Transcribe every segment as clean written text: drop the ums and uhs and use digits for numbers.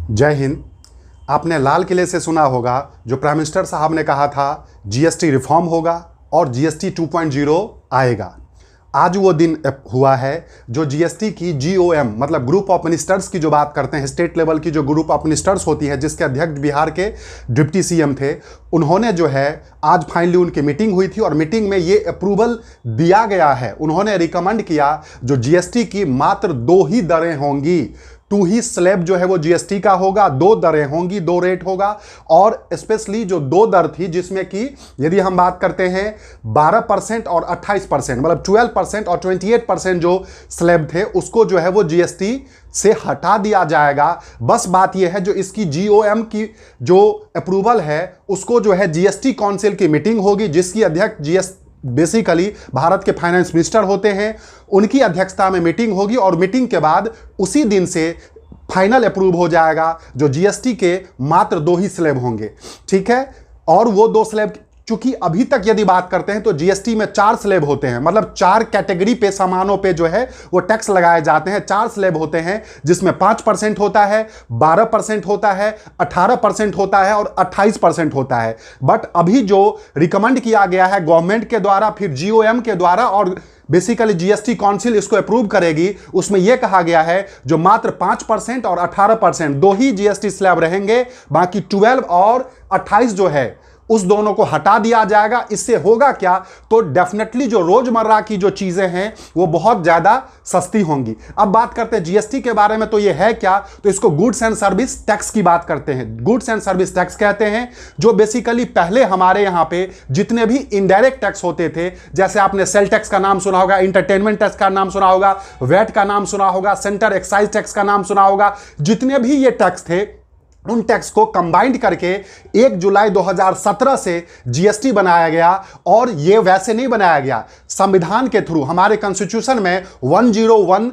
जय हिंद। आपने लाल किले से सुना होगा जो प्राइम मिनिस्टर साहब ने कहा था जीएसटी रिफॉर्म होगा और जीएसटी 2.0 आएगा। आज वो दिन हुआ है जो जीएसटी की जीओएम मतलब ग्रुप ऑफ मिनिस्टर्स की जो बात करते हैं, स्टेट लेवल की जो ग्रुप ऑफ मिनिस्टर्स होती है, जिसके अध्यक्ष बिहार के डिप्टी सीएम थे, उन्होंने जो है आज फाइनली उनकी मीटिंग हुई थी और मीटिंग में ये अप्रूवल दिया गया है। उन्होंने रिकमेंड किया जो जीएसटी की मात्र 2 ही दरें होंगी, 2 ही स्लैब जो है वो जीएसटी का होगा, 2 दरें होंगी, 2 रेट होगा। और स्पेशली जो 2 दर थी जिसमें कि यदि हम बात करते हैं 12% और 28% मतलब 12% और 28% जो स्लैब थे उसको जो है वो जीएसटी से हटा दिया जाएगा। बस बात यह है जो इसकी जीओएम की जो अप्रूवल है उसको जो है जीएसटी काउंसिल की मीटिंग होगी, जिसकी अध्यक्ष बेसिकली भारत के फाइनेंस मिनिस्टर होते हैं, उनकी अध्यक्षता में मीटिंग होगी और मीटिंग के बाद उसी दिन से फाइनल अप्रूव हो जाएगा जो जीएसटी के मात्र 2 ही स्लैब होंगे। ठीक है। और वो 2 स्लैब, चूंकि अभी तक यदि बात करते हैं तो जीएसटी में 4 स्लैब होते हैं, मतलब 4 कैटेगरी पे सामानों पे जो है वो टैक्स लगाए जाते हैं। 4 स्लैब होते हैं जिसमें 5% होता है, 12% होता है, 18% होता है और 28% होता है। बट अभी जो रिकमेंड किया गया है गवर्नमेंट के द्वारा, फिर जीओएम के द्वारा और बेसिकली जीएसटी काउंसिल इसको अप्रूव करेगी, उसमें यह कहा गया है जो मात्र 5% और 18% 2 ही जीएसटी स्लैब रहेंगे, बाकी 12 और 28 जो है उस दोनों को हटा दिया जाएगा। इससे होगा क्या, तो डेफिनेटली जो रोजमर्रा की जो चीजें हैं वो बहुत ज्यादा सस्ती होंगी। अब बात करते हैं जीएसटी के बारे में, तो ये है क्या, तो इसको गुड्स एंड सर्विस टैक्स की बात करते हैं। गुड्स एंड सर्विस टैक्स कहते हैं जो बेसिकली पहले हमारे यहां पे जितने भी इनडायरेक्ट टैक्स होते थे, जैसे आपने सेल टैक्स का नाम सुना होगा, इंटरटेनमेंट टैक्स का नाम सुना होगा, वैट का नाम सुना होगा, सेंटर एक्साइज टैक्स का नाम सुना होगा, जितने भी ये टैक्स थे उन टैक्स को कंबाइंड करके 1 जुलाई 2017 से जीएसटी बनाया गया। और ये वैसे नहीं बनाया गया, संविधान के थ्रू हमारे कॉन्स्टिट्यूशन में 101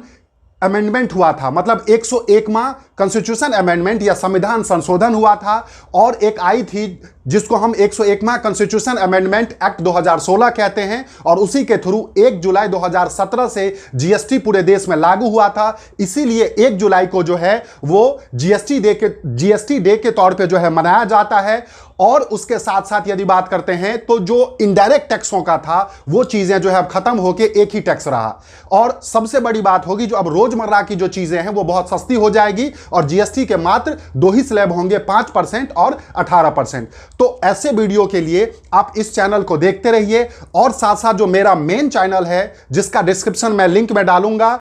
अमेंडमेंट हुआ था, मतलब 101वां कॉन्स्टिट्यूशन अमेंडमेंट या संविधान संशोधन हुआ था। और एक आई थी जिसको हम 101वां कॉन्स्टिट्यूशन अमेंडमेंट एक्ट 2016 कहते हैं, और उसी के थ्रू 1 जुलाई 2017 से जीएसटी पूरे देश में लागू हुआ था। इसीलिए 1 जुलाई को जो है वो जीएसटी डे के तौर पे जो है मनाया जाता है। और उसके साथ साथ यदि बात करते हैं तो जो इनडायरेक्ट टैक्सों का था वो चीजें जो है अब खत्म होके एक ही टैक्स रहा। और सबसे बड़ी बात होगी जो अब रोजमर्रा की जो चीजें हैं वो बहुत सस्ती हो जाएगी और जीएसटी के मात्र 2 ही स्लैब होंगे, 5% और 18%। तो ऐसे वीडियो के लिए आप इस चैनल को देखते रहिए और साथ साथ जो मेरा मेन चैनल है जिसका डिस्क्रिप्शन में लिंक में डालूंगा